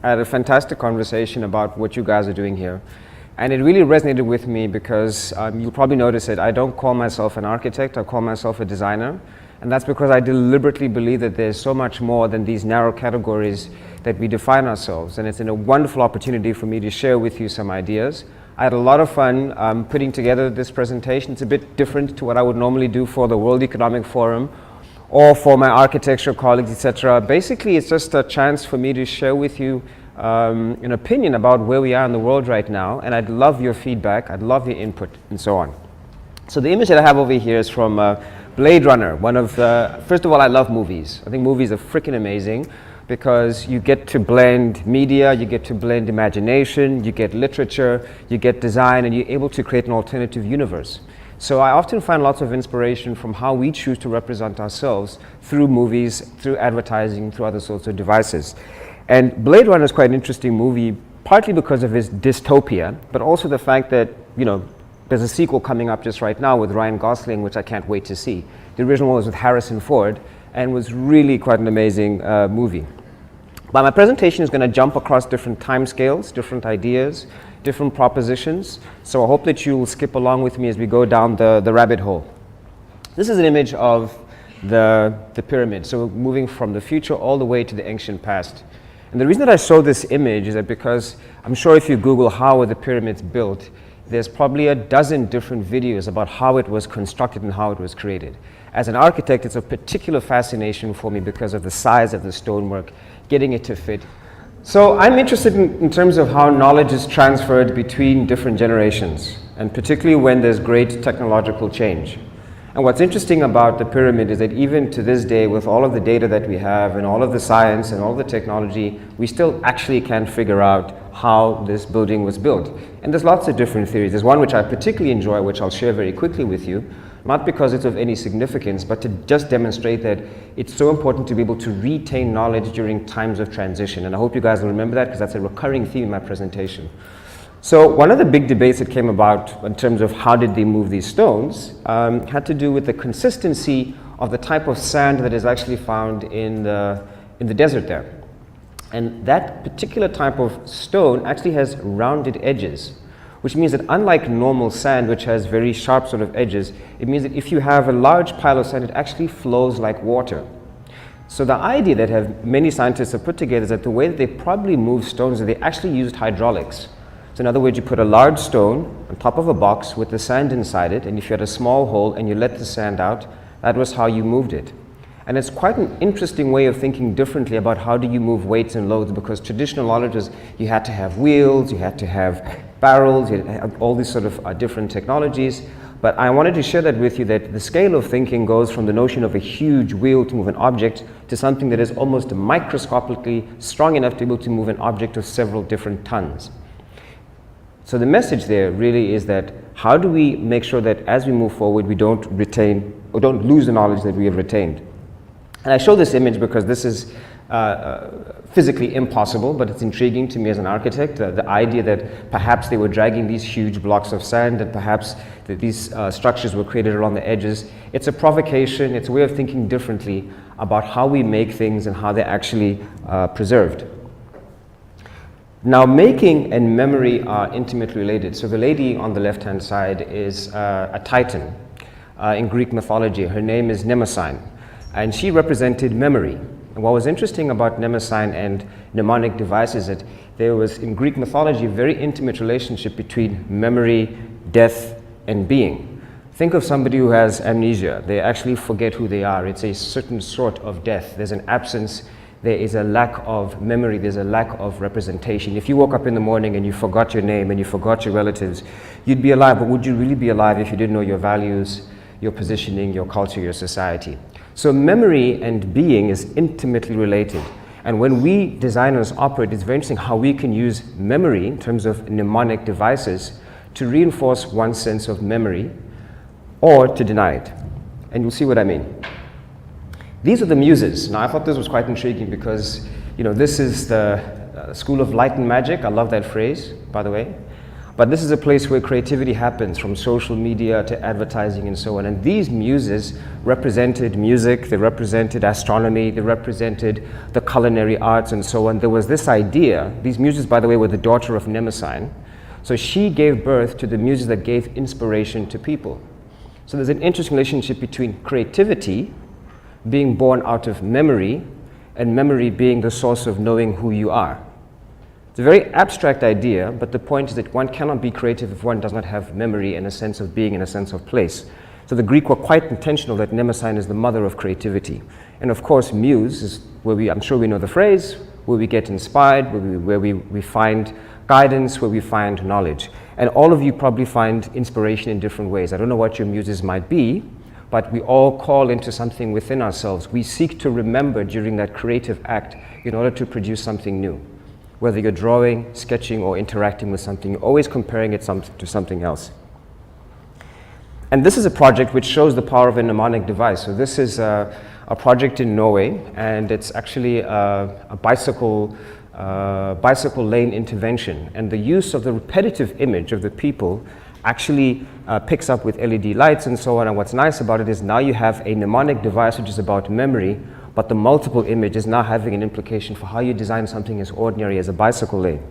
I had a fantastic conversation about what you guys are doing here. And it really resonated with me because you'll probably notice it. I don't call myself an architect, I call myself a designer. And that's because I deliberately believe that there's so much more than these narrow categories that we define ourselves. And it's a wonderful opportunity for me to share with you some ideas. I had a lot of fun putting together this presentation. It's a bit different to what I would normally do for the World Economic Forum or for my architecture colleagues, etc. Basically, it's just a chance for me to share with you an opinion about where we are in the world right now, and I'd love your feedback, I'd love your input, and so on. So the image that I have over here is from Bladerunner, one of the, first of all, I love movies. I think movies are freaking amazing because you get to blend media, you get to blend imagination, you get literature, you get design, and you're able to create an alternative universe. So I often find lots of inspiration from how we choose to represent ourselves through movies, through advertising, through other sorts of devices. And Blade Runner is quite an interesting movie, partly because of its dystopia, but also the fact that, you know, there's a sequel coming up just right now with Ryan Gosling, which I can't wait to see. The original one was with Harrison Ford and was really quite an amazing movie. But my presentation is going to jump across different timescales, different ideas, different propositions. So I hope that you'll skip along with me as we go down the rabbit hole. This is an image of the pyramid. So moving from the future all the way to the ancient past. And the reason that I show this image is that because I'm sure if you Google how were the pyramids built, there's probably a dozen different videos about how it was constructed and how it was created. As an architect, it's a particular fascination for me because of the size of the stonework, getting it to fit. So I'm interested in terms of how knowledge is transferred between different generations, and particularly when there's great technological change. And what's interesting about the pyramid is that even to this day, with all of the data that we have and all of the science and all the technology, we still actually can't figure out how this building was built. And there's lots of different theories. There's one which I particularly enjoy, which I'll share very quickly with you, not because it's of any significance, but to just demonstrate that it's so important to be able to retain knowledge during times of transition. And I hope you guys will remember that because that's a recurring theme in my presentation. So one of the big debates that came about in terms of how did they move these stones had to do with the consistency of the type of sand that is actually found in the desert there. And that particular type of stone actually has rounded edges, which means that unlike normal sand, which has very sharp sort of edges, it means that if you have a large pile of sand, it actually flows like water. So the idea that many scientists have put together is that the way that they probably move stones is they actually used hydraulics. So in other words, you put a large stone on top of a box with the sand inside it, and if you had a small hole and you let the sand out, that was how you moved it. And it's quite an interesting way of thinking differently about how do you move weights and loads, because traditional knowledge is you had to have wheels, you had to have barrels, you had to have all these sort of different technologies. But I wanted to share that with you, that the scale of thinking goes from the notion of a huge wheel to move an object to something that is almost microscopically strong enough to be able to move an object of several different tons. So the message there really is that how do we make sure that as we move forward we don't retain or don't lose the knowledge that we have retained. And I show this image because this is physically impossible, but it's intriguing to me as an architect, the idea that perhaps they were dragging these huge blocks of sand and perhaps that these structures were created along the edges. It's a provocation, it's a way of thinking differently about how we make things and how they're actually preserved. Now, making and memory are intimately related. So the lady on the left-hand side is a Titan in Greek mythology. Her name is Mnemosyne, and she represented memory. And what was interesting about Mnemosyne and mnemonic devices is that there was, in Greek mythology, a very intimate relationship between memory, death, and being. Think of somebody who has amnesia. They actually forget who they are. It's a certain sort of death. There's an absence. There is a lack of memory, there's a lack of representation. If you woke up in the morning and you forgot your name and you forgot your relatives, you'd be alive, but would you really be alive if you didn't know your values, your positioning, your culture, your society? So memory and being is intimately related. And when we designers operate, it's very interesting how we can use memory in terms of mnemonic devices to reinforce one's sense of memory or to deny it. And you'll see what I mean. These are the Muses. Now, I thought this was quite intriguing because, you know, this is the school of light and magic. I love that phrase, by the way. But this is a place where creativity happens, from social media to advertising and so on. And these muses represented music, they represented astronomy, they represented the culinary arts and so on. There was this idea, these muses, by the way, were the daughter of Mnemosyne. So she gave birth to the muses that gave inspiration to people. So there's an interesting relationship between creativity being born out of memory and memory being the source of knowing who you are. It's a very abstract idea, but the point is that one cannot be creative if one does not have memory and a sense of being and a sense of place. So the Greek were quite intentional that Mnemosyne is the mother of creativity. And of course, muse is where I'm sure we know the phrase, where we get inspired, where we find guidance, where we find knowledge. And all of you probably find inspiration in different ways. I don't know what your muses might be, but we all call into something within ourselves. We seek to remember during that creative act in order to produce something new. Whether you're drawing, sketching, or interacting with something, you're always comparing it to something else. And this is a project which shows the power of a mnemonic device. So this is a project in Norway, and it's actually a bicycle lane intervention. And the use of the repetitive image of the people actually picks up with LED lights and so on. And what's nice about it is now you have a mnemonic device which is about memory, but the multiple image is now having an implication for how you design something as ordinary as a bicycle lane.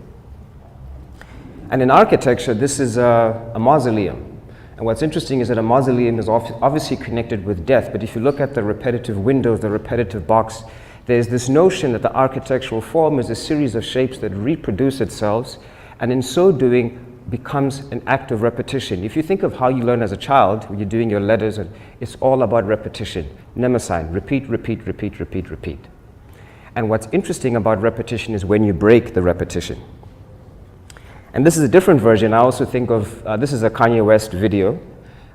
And in architecture, this is a mausoleum. And what's interesting is that a mausoleum is obviously connected with death, but if you look at the repetitive windows, the repetitive box, there's this notion that the architectural form is a series of shapes that reproduce itself, and in so doing becomes an act of repetition. If you think of how you learn as a child, when you're doing your letters, it's all about repetition. Mnemosyne, repeat, repeat, repeat, repeat, repeat. And what's interesting about repetition is when you break the repetition. And this is a different version. I also think of, this is a Kanye West video,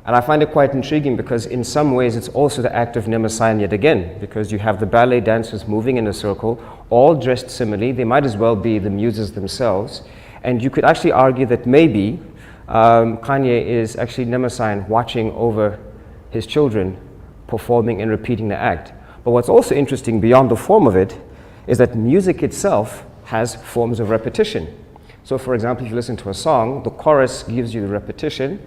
and I find it quite intriguing because in some ways it's also the act of Mnemosyne yet again, because you have the ballet dancers moving in a circle, all dressed similarly. They might as well be the muses themselves. And you could actually argue that maybe Kanye is actually Mnemosyne watching over his children performing and repeating the act. But what's also interesting beyond the form of it is that music itself has forms of repetition. So for example, if you listen to a song, the chorus gives you the repetition.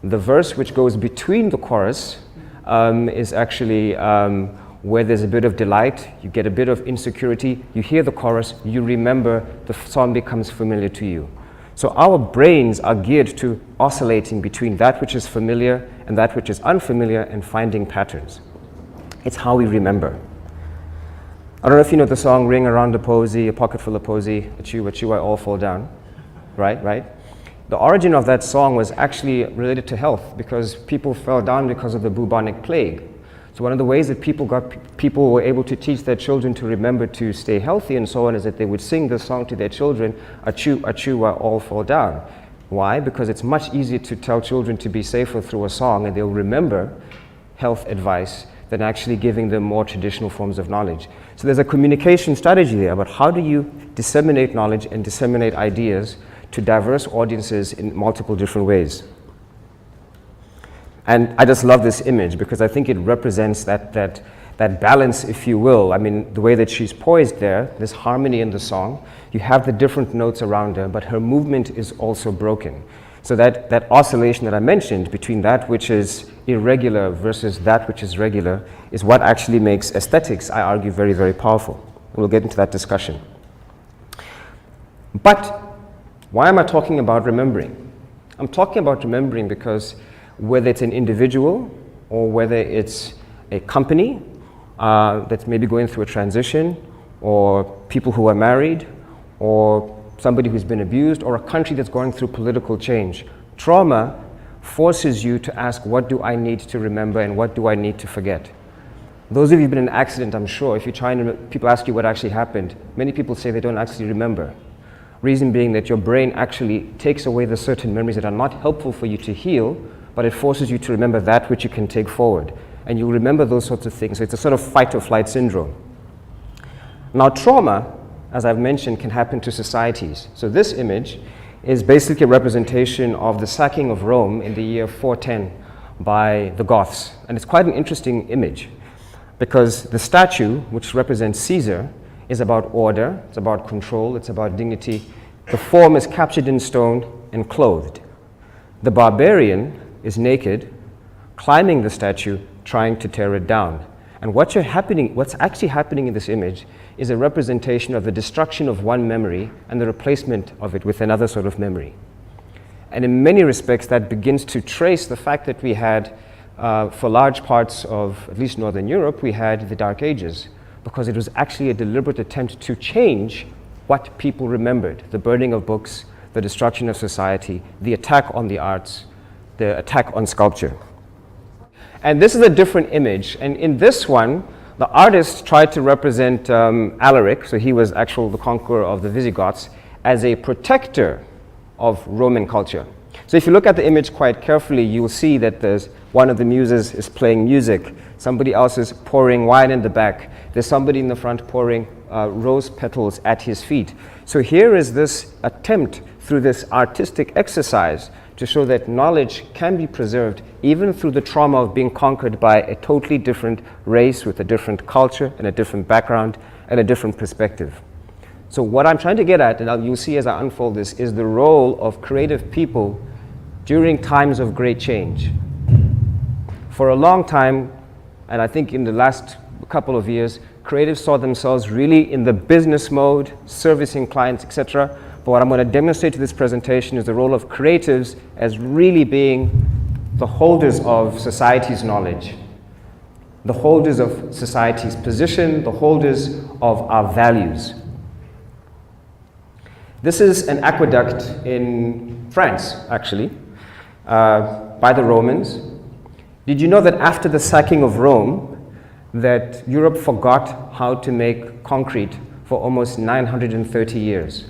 The verse which goes between the chorus is actually where there's a bit of delight, you get a bit of insecurity, you hear the chorus, you remember, the song becomes familiar to you. So our brains are geared to oscillating between that which is familiar and that which is unfamiliar and finding patterns. It's how we remember. I don't know if you know the song, Ring Around a Posy, a Pocket Full of Posy, at you, I all fall down, right? The origin of that song was actually related to health because people fell down because of the bubonic plague. So one of the ways that people were able to teach their children to remember to stay healthy and so on is that they would sing the song to their children, achoo, I all fall down. Why? Because it's much easier to tell children to be safer through a song and they'll remember health advice than actually giving them more traditional forms of knowledge. So there's a communication strategy there about how do you disseminate knowledge and disseminate ideas to diverse audiences in multiple different ways. And I just love this image because I think it represents that balance, if you will. I mean, the way that she's poised there, this harmony in the song, you have the different notes around her, but her movement is also broken. So that oscillation that I mentioned between that which is irregular versus that which is regular is what actually makes aesthetics, I argue, very, very powerful. And we'll get into that discussion. But why am I talking about remembering? I'm talking about remembering because whether it's an individual or whether it's a company that's maybe going through a transition, or people who are married, or somebody who's been abused, or a country that's going through political change, trauma forces you to ask, what do I need to remember and what do I need to forget? Those of you who've been in an accident, I'm sure, if you try and people ask you what actually happened, many people say they don't actually remember. Reason being that your brain actually takes away the certain memories that are not helpful for you to heal, but it forces you to remember that which you can take forward. And you'll remember those sorts of things. So it's a sort of fight or flight syndrome. Now trauma, as I've mentioned, can happen to societies. So this image is basically a representation of the sacking of Rome in the year 410 by the Goths. And it's quite an interesting image because the statue, which represents Caesar, is about order, it's about control, it's about dignity. The form is captured in stone, and clothed. The barbarian is naked, climbing the statue, trying to tear it down. And what's actually happening in this image is a representation of the destruction of one memory and the replacement of it with another sort of memory. And in many respects, that begins to trace the fact that we had, for large parts of at least Northern Europe, we had the Dark Ages, because it was actually a deliberate attempt to change what people remembered: the burning of books, the destruction of society, the attack on the arts, the attack on sculpture. And this is a different image. And in this one, the artist tried to represent Alaric, so he was the conqueror of the Visigoths, as a protector of Roman culture. So if you look at the image quite carefully, you will see that there's one of the muses is playing music, somebody else is pouring wine in the back, there's somebody in the front pouring rose petals at his feet. So here is this attempt through this artistic exercise to show that knowledge can be preserved even through the trauma of being conquered by a totally different race with a different culture and a different background and a different perspective. So what I'm trying to get at, and you'll see as I unfold this, is the role of creative people during times of great change. For a long time, and I think in the last couple of years, creatives saw themselves really in the business mode, servicing clients, etc. But what I'm going to demonstrate to this presentation is the role of creatives as really being the holders of society's knowledge, the holders of society's position, the holders of our values. This is an aqueduct in France, actually, by the Romans. Did you know that after the sacking of Rome, that Europe forgot how to make concrete for almost 930 years?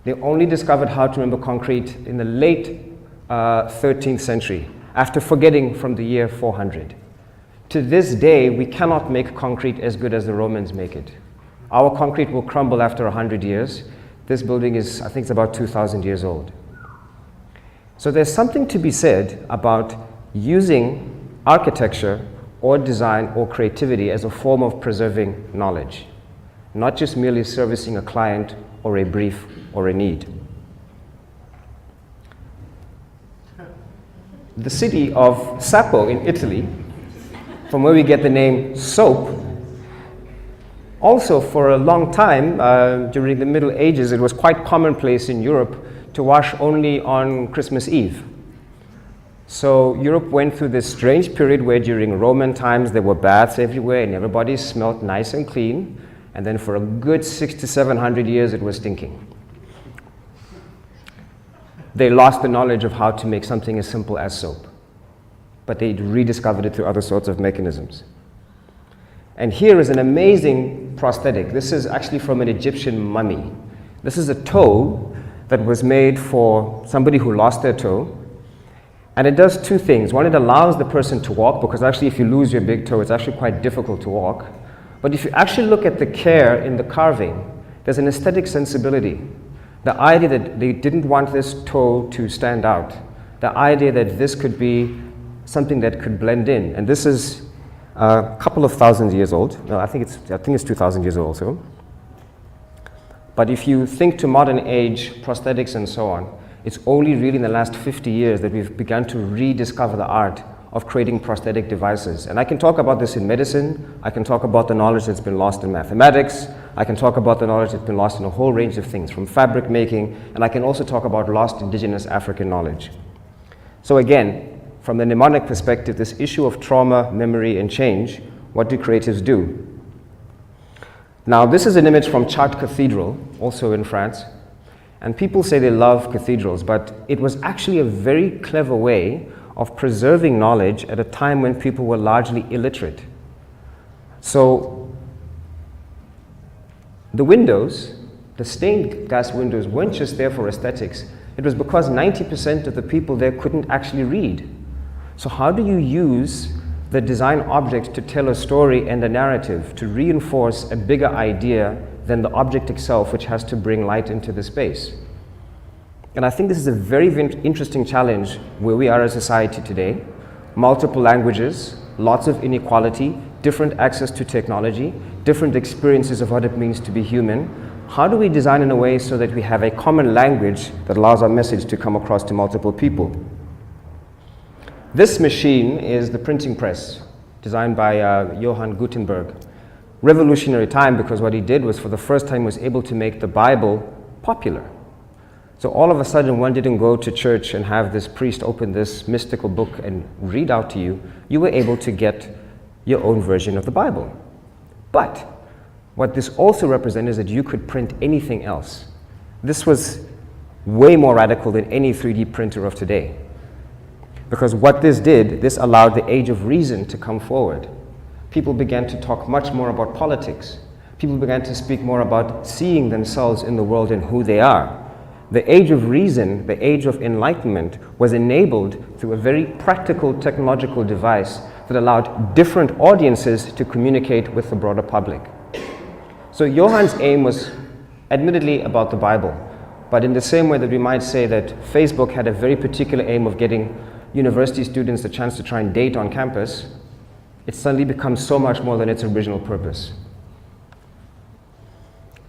They only discovered how to remember concrete in the late 13th century, after forgetting from the year 400. To this day, we cannot make concrete as good as the Romans make it. Our concrete will crumble after 100 years. This building is, I think it's about 2,000 years old. So there's something to be said about using architecture or design or creativity as a form of preserving knowledge, not just merely servicing a client or a brief or a need. The city of Sapo in Italy, from where we get the name soap, also for a long time, during the Middle Ages, it was quite commonplace in Europe to wash only on Christmas Eve. So Europe went through this strange period where during Roman times there were baths everywhere and everybody smelled nice and clean, and then for a good 600 to 700 years it was stinking. They lost the knowledge of how to make something as simple as soap, but they rediscovered it through other sorts of mechanisms. And here is an amazing prosthetic. This is actually from an Egyptian mummy. This is a toe that was made for somebody who lost their toe. And it does two things. One, it allows the person to walk, because actually if you lose your big toe, it's actually quite difficult to walk. But if you actually look at the care in the carving, there's an aesthetic sensibility. The idea that they didn't want this toe to stand out. The idea that this could be something that could blend in. And this is a couple of thousand years old. No, I think it's 2,000 years old also. But if you think to modern age prosthetics and so on, it's only really in the last 50 years that we've begun to rediscover the art of creating prosthetic devices. And I can talk about this in medicine, I can talk about the knowledge that's been lost in mathematics, I can talk about the knowledge that's been lost in a whole range of things, from fabric making, and I can also talk about lost indigenous African knowledge. So again, from the mnemonic perspective, this issue of trauma, memory, and change, what do creatives do? Now, this is an image from Chartres Cathedral, also in France. And people say they love cathedrals, but it was actually a very clever way of preserving knowledge at a time when people were largely illiterate. So the windows, the stained glass windows, weren't just there for aesthetics. It was because 90% of the people there couldn't actually read. So how do you use the design object to tell a story and a narrative, to reinforce a bigger idea than the object itself, which has to bring light into the space? And I think this is a very interesting challenge where we are as a society today. Multiple languages, lots of inequality, different access to technology, different experiences of what it means to be human. how do we design in a way so that we have a common language that allows our message to come across to multiple people? This machine is the printing press, designed by Johann Gutenberg. Revolutionary time, because what he did was, for the first time, was able to make the Bible popular. So all of a sudden, one didn't go to church and have this priest open this mystical book and read out to you. You were able to get your own version of the Bible. But what this also represented is that you could print anything else. This was way more radical than any 3D printer of today. Because what this did, this allowed the age of reason to come forward. People began to talk much more about politics. People began to speak more about seeing themselves in the world and who they are. The age of reason, the age of enlightenment, was enabled through a very practical technological device that allowed different audiences to communicate with the broader public. So Johann's aim was admittedly about the Bible, but in the same way that we might say that Facebook had a very particular aim of getting university students the chance to try and date on campus, it suddenly becomes so much more than its original purpose.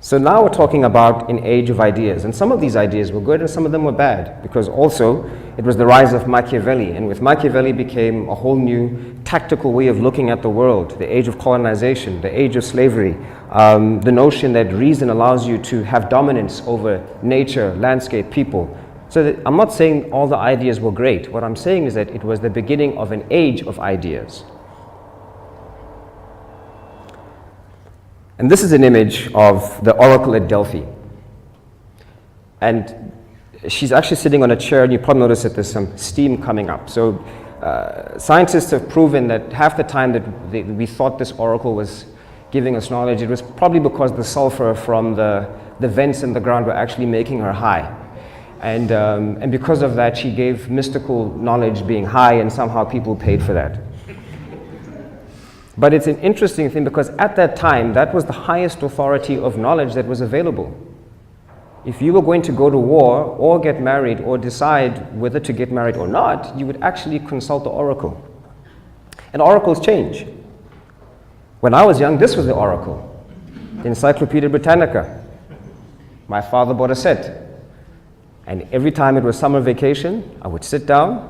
So now we're talking about an age of ideas, and some of these ideas were good and some of them were bad, because also it was the rise of Machiavelli, and with Machiavelli became a whole new tactical way of looking at the world, the age of colonization, the age of slavery, the notion that reason allows you to have dominance over nature, landscape, people. So that, I'm not saying all the ideas were great. What I'm saying is that it was the beginning of an age of ideas. And this is an image of the Oracle at Delphi. And she's actually sitting on a chair, and you probably notice that there's some steam coming up. So scientists have proven that half the time that we thought this Oracle was giving us knowledge, it was probably because the sulfur from the vents in the ground were actually making her high. And because of that, she gave mystical knowledge being high, and somehow people paid for that. But it's an interesting thing, because at that time, that was the highest authority of knowledge that was available. If you were going to go to war or get married or decide whether to get married or not, you would actually consult the Oracle. And oracles change. When I was young, this was the Oracle, the Encyclopedia Britannica. My father bought a set. And every time it was summer vacation, I would sit down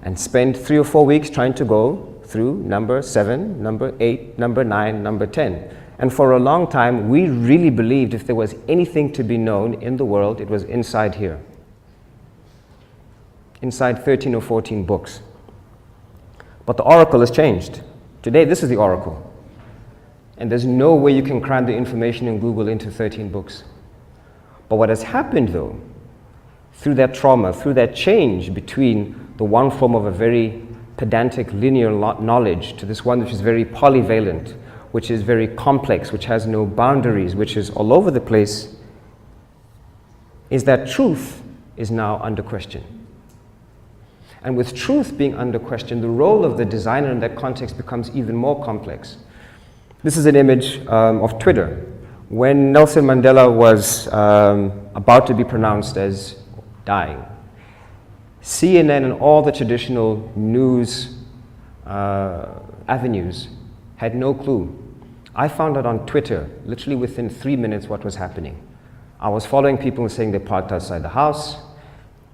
and spend 3 or 4 weeks trying to go through number 7, number 8, number 9, number 10. And for a long time, we really believed if there was anything to be known in the world, it was inside here. Inside 13 or 14 books. But the Oracle has changed. Today, this is the Oracle. And there's no way you can cram the information in Google into 13 books. But what has happened, though, through that trauma, through that change between the one form of a very pedantic linear knowledge to this one which is very polyvalent, which is very complex, which has no boundaries, which is all over the place, is that truth is now under question. And with truth being under question, the role of the designer in that context becomes even more complex. This is an image of Twitter. When Nelson Mandela was about to be pronounced as dying, CNN and all the traditional news avenues had no clue. I found out on Twitter, literally within 3 minutes, what was happening. I was following people and saying they parked outside the house.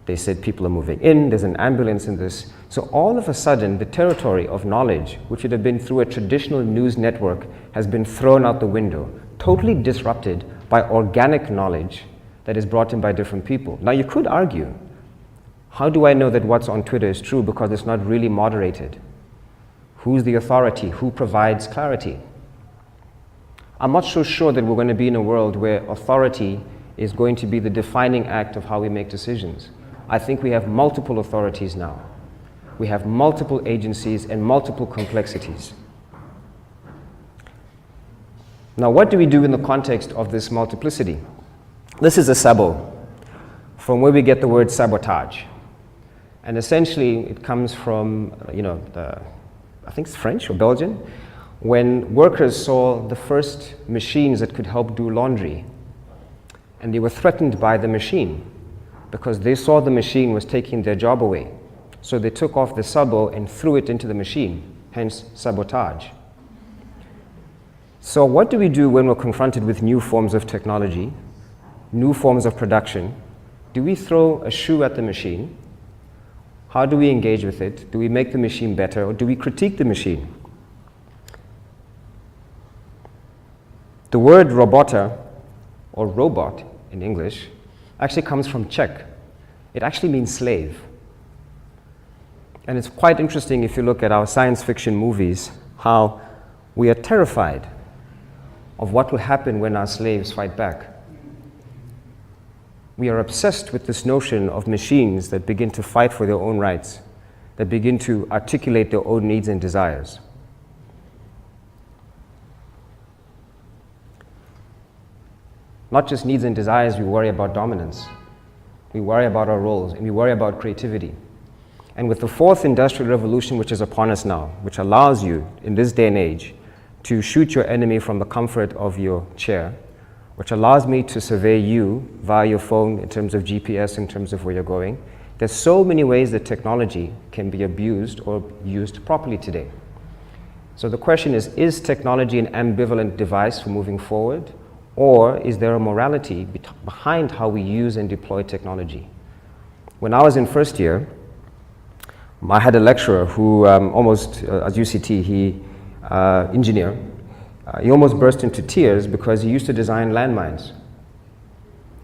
They said people are moving in, there's an ambulance in this. So all of a sudden, the territory of knowledge, which would have been through a traditional news network, has been thrown out the window, totally disrupted by organic knowledge that is brought in by different people. Now you could argue, how do I know that what's on Twitter is true because it's not really moderated? Who's the authority? Who provides clarity? I'm not so sure that we're going to be in a world where authority is going to be the defining act of how we make decisions. I think we have multiple authorities now. We have multiple agencies and multiple complexities. Now, what do we do in the context of this multiplicity? This is a sabot, from where we get the word sabotage. And essentially, it comes from, I think it's French or Belgian, when workers saw the first machines that could help do laundry. And they were threatened by the machine because they saw the machine was taking their job away. So they took off the sabot and threw it into the machine, hence sabotage. So what do we do when we're confronted with new forms of technology? new forms of production, do we throw a shoe at the machine? How do we engage with it? Do we make the machine better, or do we critique the machine? The word robota, or robot in English, actually comes from Czech. It actually means slave. And it's quite interesting if you look at our science fiction movies, how we are terrified of what will happen when our slaves fight back. We are obsessed with this notion of machines that begin to fight for their own rights, that begin to articulate their own needs and desires. Not just needs and desires, we worry about dominance. We worry about our roles, and we worry about creativity. And with the fourth industrial revolution, which is upon us now, which allows you, in this day and age, to shoot your enemy from the comfort of your chair, which allows me to survey you via your phone in terms of GPS, in terms of where you're going. There's so many ways that technology can be abused or used properly today. So the question is technology an ambivalent device for moving forward, or is there a morality behind how we use and deploy technology? When I was in first year, I had a lecturer who at UCT, engineer, he almost burst into tears because he used to design landmines.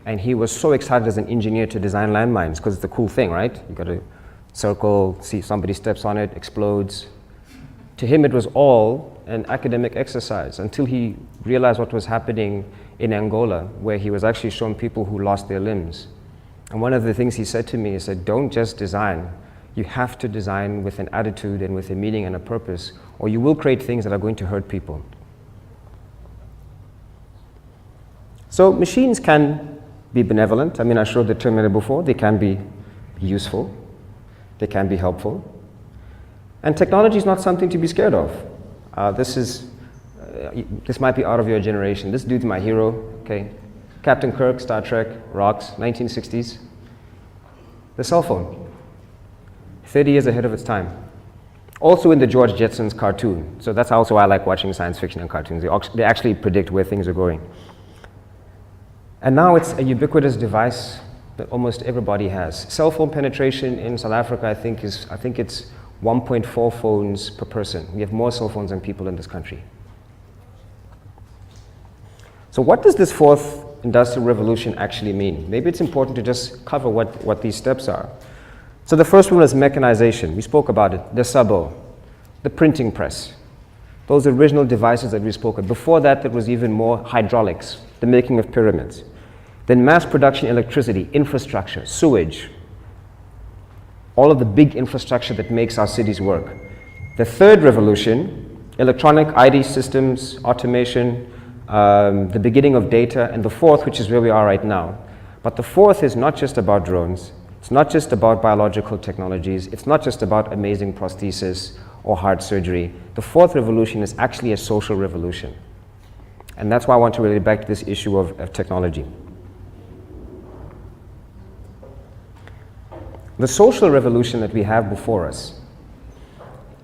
And he was so excited as an engineer to design landmines because it's a cool thing, right? You got a circle, see somebody steps on it, explodes. To him, it was all an academic exercise until he realized what was happening in Angola, where he was actually showing people who lost their limbs. And one of the things he said to me, he said, don't just design. You have to design with an attitude and with a meaning and a purpose, or you will create things that are going to hurt people. So machines can be benevolent. I mean, I showed the Terminator before. They can be useful. They can be helpful. And technology is not something to be scared of. This might be out of your generation. This dude's my hero, okay? Captain Kirk, Star Trek, rocks, 1960s. The cell phone, 30 years ahead of its time. Also in the George Jetsons cartoon. So that's also why I like watching science fiction and cartoons. They actually predict where things are going. And now it's a ubiquitous device that almost everybody has. Cell phone penetration in South Africa, I think it's 1.4 phones per person. We have more cell phones than people in this country. So what does this fourth industrial revolution actually mean? Maybe it's important to just cover what these steps are. So the first one is mechanization. We spoke about it, the sabot, the printing press, those original devices that we spoke of. Before that, there was even more hydraulics, the making of pyramids. Then mass production electricity, infrastructure, sewage, all of the big infrastructure that makes our cities work. The third revolution, electronic ID systems, automation, the beginning of data, and the fourth, which is where we are right now. But the fourth is not just about drones. It's not just about biological technologies. It's not just about amazing prosthesis or heart surgery. The fourth revolution is actually a social revolution. And that's why I want to relate back to this issue of technology. The social revolution that we have before us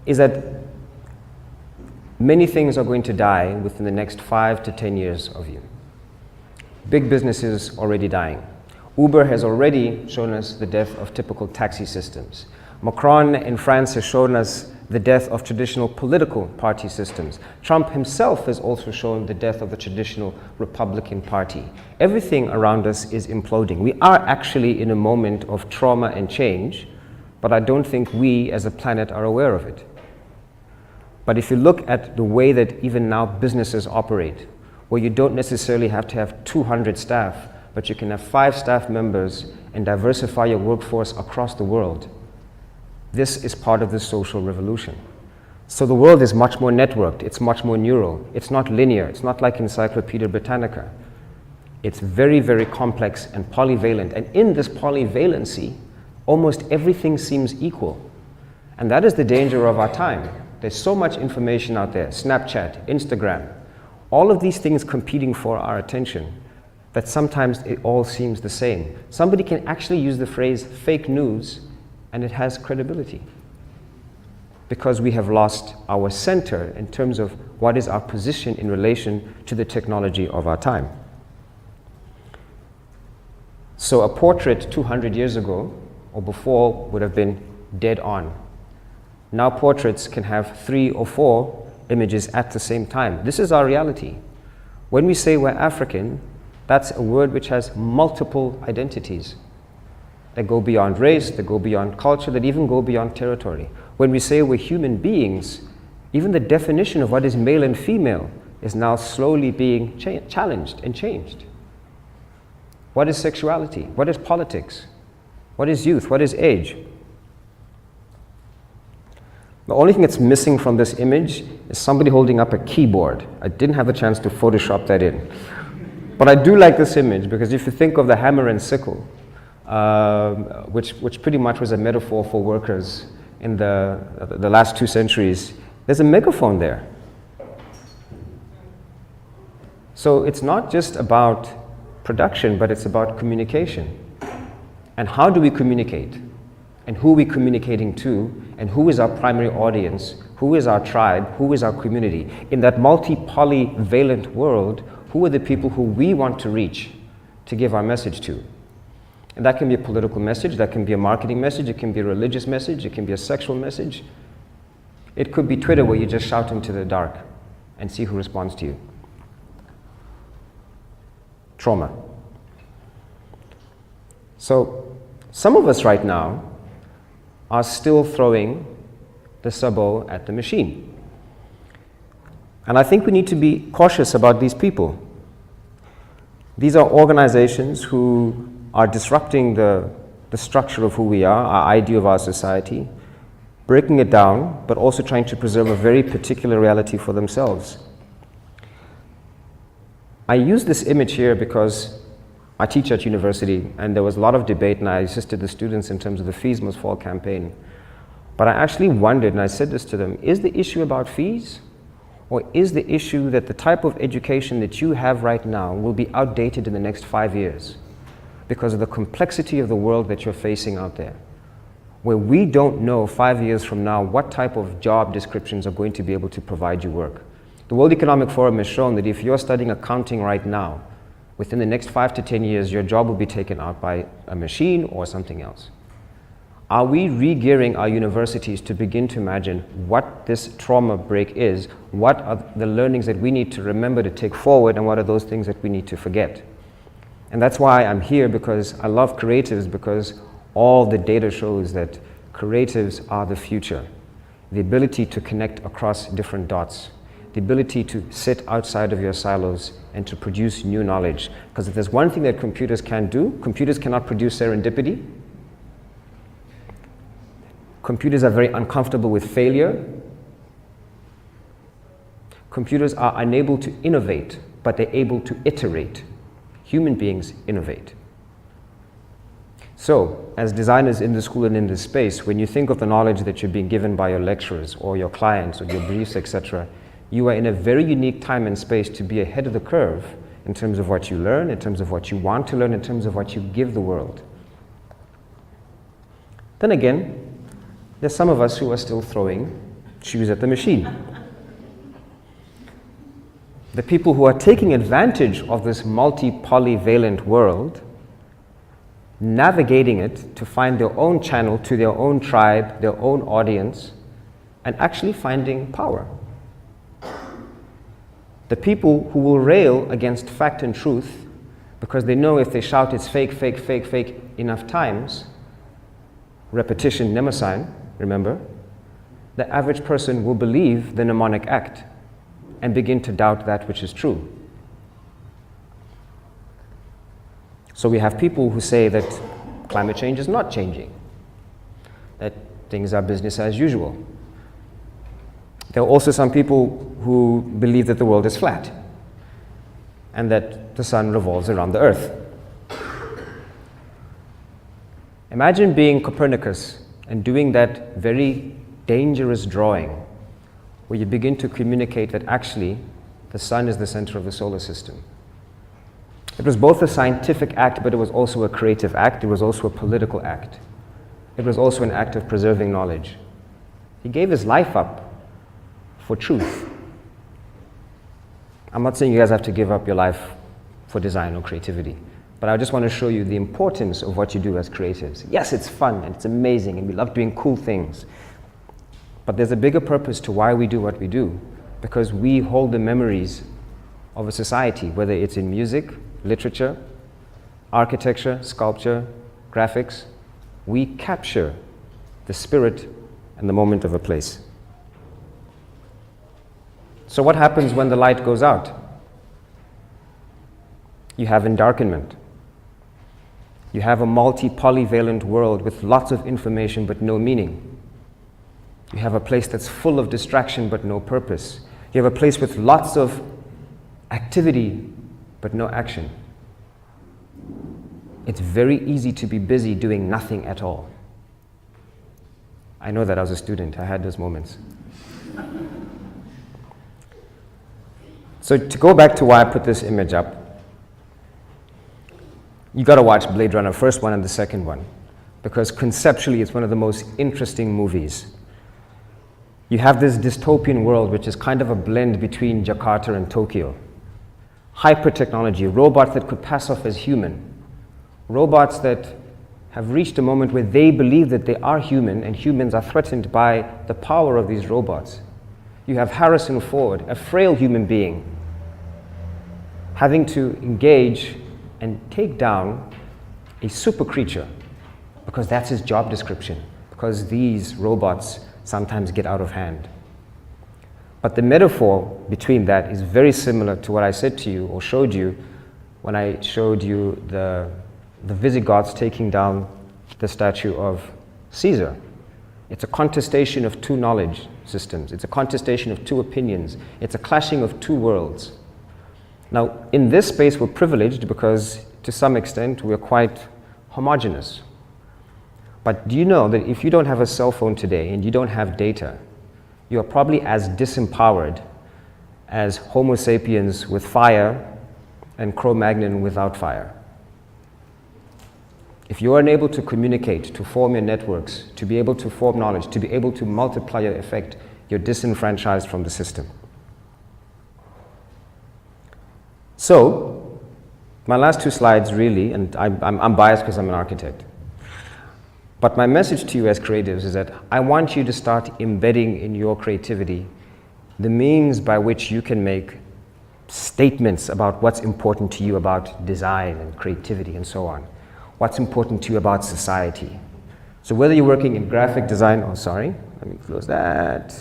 is that many things are going to die within the next 5 to 10 years of you. Big businesses already dying. Uber has already shown us the death of typical taxi systems. Macron in France has shown us the death of traditional political party systems. Trump himself has also shown the death of the traditional Republican Party. Everything around us is imploding. We are actually in a moment of trauma and change, but I don't think we as a planet are aware of it. But if you look at the way that even now businesses operate, where you don't necessarily have to have 200 staff, but you can have 5 staff members and diversify your workforce across the world, this is part of this social revolution. So the world is much more networked, it's much more neural, it's not linear, it's not like Encyclopedia Britannica. It's very, very complex and polyvalent. And in this polyvalency, almost everything seems equal. And that is the danger of our time. There's so much information out there, Snapchat, Instagram, all of these things competing for our attention, that sometimes it all seems the same. Somebody can actually use the phrase fake news and it has credibility because we have lost our center in terms of what is our position in relation to the technology of our time. So a portrait 200 years ago or before would have been dead on. Now portraits can have 3 or 4 images at the same time. This is our reality. When we say we're African, that's a word which has multiple identities that go beyond race, that go beyond culture, that even go beyond territory. When we say we're human beings, even the definition of what is male and female is now slowly being challenged and changed. What is sexuality? What is politics? What is youth? What is age? The only thing that's missing from this image is somebody holding up a keyboard. I didn't have a chance to Photoshop that in. But I do like this image because if you think of the hammer and sickle, which pretty much was a metaphor for workers in the last 2 centuries, there's a megaphone there. So it's not just about production, but it's about communication. And how do we communicate? And who are we communicating to? And who is our primary audience? Who is our tribe? Who is our community? In that multi-polyvalent world, who are the people who we want to reach to give our message to? And that can be a political message, that can be a marketing message, it can be a religious message, it can be a sexual message. It could be Twitter where you just shout into the dark and see who responds to you. Trauma. So some of us right now are still throwing the sabot at the machine. And I think we need to be cautious about these people. These are organizations who are disrupting the structure of who we are, our idea of our society, breaking it down, but also trying to preserve a very particular reality for themselves. I use this image here because I teach at university, and there was a lot of debate, and I assisted the students in terms of the Fees Must Fall campaign. But I actually wondered, and I said this to them, is the issue about fees? Or is the issue that the type of education that you have right now will be outdated in the next 5 years because of the complexity of the world that you're facing out there, where we don't know 5 years from now what type of job descriptions are going to be able to provide you work. The World Economic Forum has shown that if you're studying accounting right now, within the next 5 to 10 years, your job will be taken out by a machine or something else. Are we re-gearing our universities to begin to imagine what this trauma break is? What are the learnings that we need to remember to take forward, and what are those things that we need to forget? And that's why I'm here, because I love creatives, because all the data shows that creatives are the future. The ability to connect across different dots, the ability to sit outside of your silos and to produce new knowledge. Because if there's one thing that computers can't do, computers cannot produce serendipity. Computers are very uncomfortable with failure. Computers are unable to innovate, but they're able to iterate. Human beings innovate. So, as designers in the school and in this space, when you think of the knowledge that you're being given by your lecturers or your clients or your briefs, etc., you are in a very unique time and space to be ahead of the curve in terms of what you learn, in terms of what you want to learn, in terms of what you give the world. Then again, there's some of us who are still throwing shoes at the machine. The people who are taking advantage of this multi-polyvalent world, navigating it to find their own channel, to their own tribe, their own audience, and actually finding power. The people who will rail against fact and truth because they know if they shout it's fake, fake, fake, fake enough times, repetition, Mnemosyne, remember, the average person will believe the mnemonic act and begin to doubt that which is true. So we have people who say that climate change is not changing, that things are business as usual. There are also some people who believe that the world is flat and that the sun revolves around the earth. Imagine being Copernicus and doing that very dangerous drawing where you begin to communicate that actually the sun is the center of the solar system. It was both a scientific act, but it was also a creative act. It was also a political act. It was also an act of preserving knowledge. He gave his life up for truth. I'm not saying you guys have to give up your life for design or creativity. But I just want to show you the importance of what you do as creatives. Yes, it's fun and it's amazing and we love doing cool things. But there's a bigger purpose to why we do what we do, because we hold the memories of a society, whether it's in music, literature, architecture, sculpture, graphics. We capture the spirit and the moment of a place. So what happens when the light goes out? You have endarkenment. You have a multi-polyvalent world with lots of information but no meaning. You have a place that's full of distraction but no purpose. You have a place with lots of activity but no action. It's very easy to be busy doing nothing at all. I know that I was a student. I had those moments. So to go back to why I put this image up, you got to watch Bladerunner, first one and the second one, because conceptually it's one of the most interesting movies. You have this dystopian world which is kind of a blend between Jakarta and Tokyo. Hyper technology, robots that could pass off as human, robots that have reached a moment where they believe that they are human and humans are threatened by the power of these robots. You have Harrison Ford, a frail human being, having to engage and take down a super creature, because that's his job description, because these robots sometimes get out of hand. But the metaphor between that is very similar to what I said to you or showed you when I showed you the Visigoths taking down the statue of Caesar. It's a contestation of two knowledge systems. It's a contestation of two opinions. It's a clashing of two worlds. Now, in this space, we're privileged because, to some extent, we're quite homogeneous. But do you know that if you don't have a cell phone today and you don't have data, you are probably as disempowered as Homo sapiens with fire and Cro-Magnon without fire? If you are unable to communicate, to form your networks, to be able to form knowledge, to be able to multiply your effect, you're disenfranchised from the system. So, my last two slides really, and I'm biased because I'm an architect, but my message to you as creatives is that I want you to start embedding in your creativity the means by which you can make statements about what's important to you about design and creativity and so on. What's important to you about society. So whether you're working in graphic design, let me close that.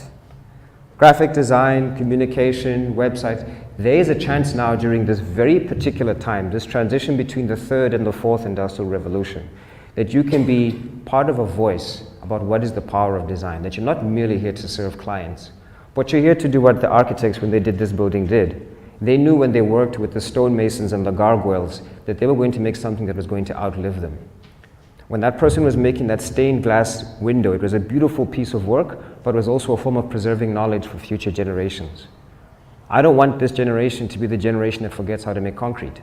Graphic design, communication, websites, there is a chance now during this very particular time, this transition between the third and the fourth industrial revolution, that you can be part of a voice about what is the power of design, that you're not merely here to serve clients, but you're here to do what the architects, when they did this building, did. They knew when they worked with the stonemasons and the gargoyles that they were going to make something that was going to outlive them. When that person was making that stained glass window, it was a beautiful piece of work, but it was also a form of preserving knowledge for future generations. I don't want this generation to be the generation that forgets how to make concrete.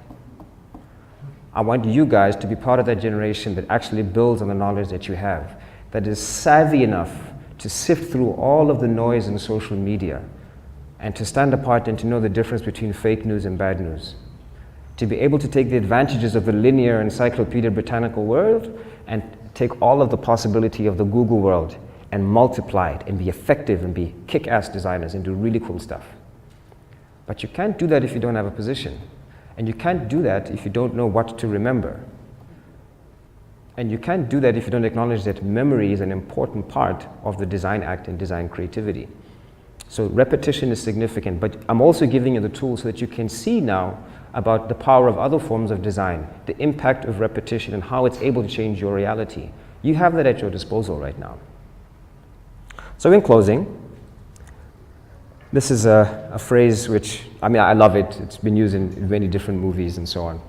I want you guys to be part of that generation that actually builds on the knowledge that you have, that is savvy enough to sift through all of the noise in social media and to stand apart and to know the difference between fake news and bad news. To be able to take the advantages of the linear Encyclopedia Britannica world and take all of the possibility of the Google world and multiply it and be effective and be kick-ass designers and do really cool stuff. But you can't do that if you don't have a position. And you can't do that if you don't know what to remember. And you can't do that if you don't acknowledge that memory is an important part of the design act and design creativity. So repetition is significant, but I'm also giving you the tools so that you can see now about the power of other forms of design, the impact of repetition and how it's able to change your reality. You have that at your disposal right now. So in closing, this is a phrase which, I love it. It's been used in many different movies and so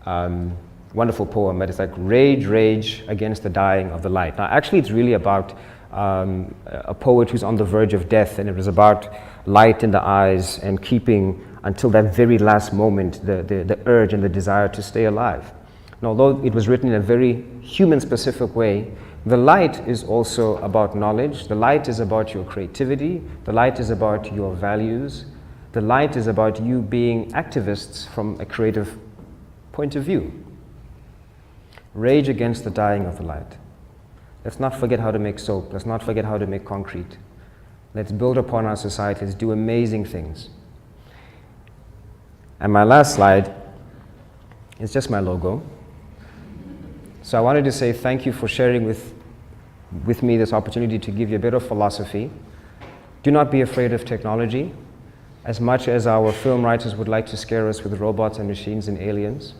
on. Wonderful poem, but it's like rage, rage against the dying of the light. Now actually it's really about a poet who's on the verge of death, and it was about light in the eyes and keeping until that very last moment the urge and the desire to stay alive. And although it was written in a very human-specific way, the light is also about knowledge, the light is about your creativity, the light is about your values, the light is about you being activists from a creative point of view. Rage against the dying of the light. Let's not forget how to make soap. Let's not forget how to make concrete. Let's build upon our society. Let's do amazing things. And my last slide is just my logo. So I wanted to say thank you for sharing with me this opportunity to give you a bit of philosophy. Do not be afraid of technology. As much as our film writers would like to scare us with robots and machines and aliens,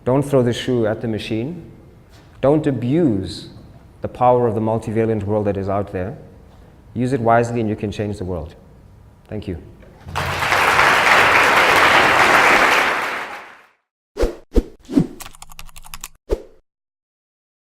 don't throw the shoe at the machine. Don't abuse the power of the multivalent world that is out there. Use it wisely and you can change the world. Thank you.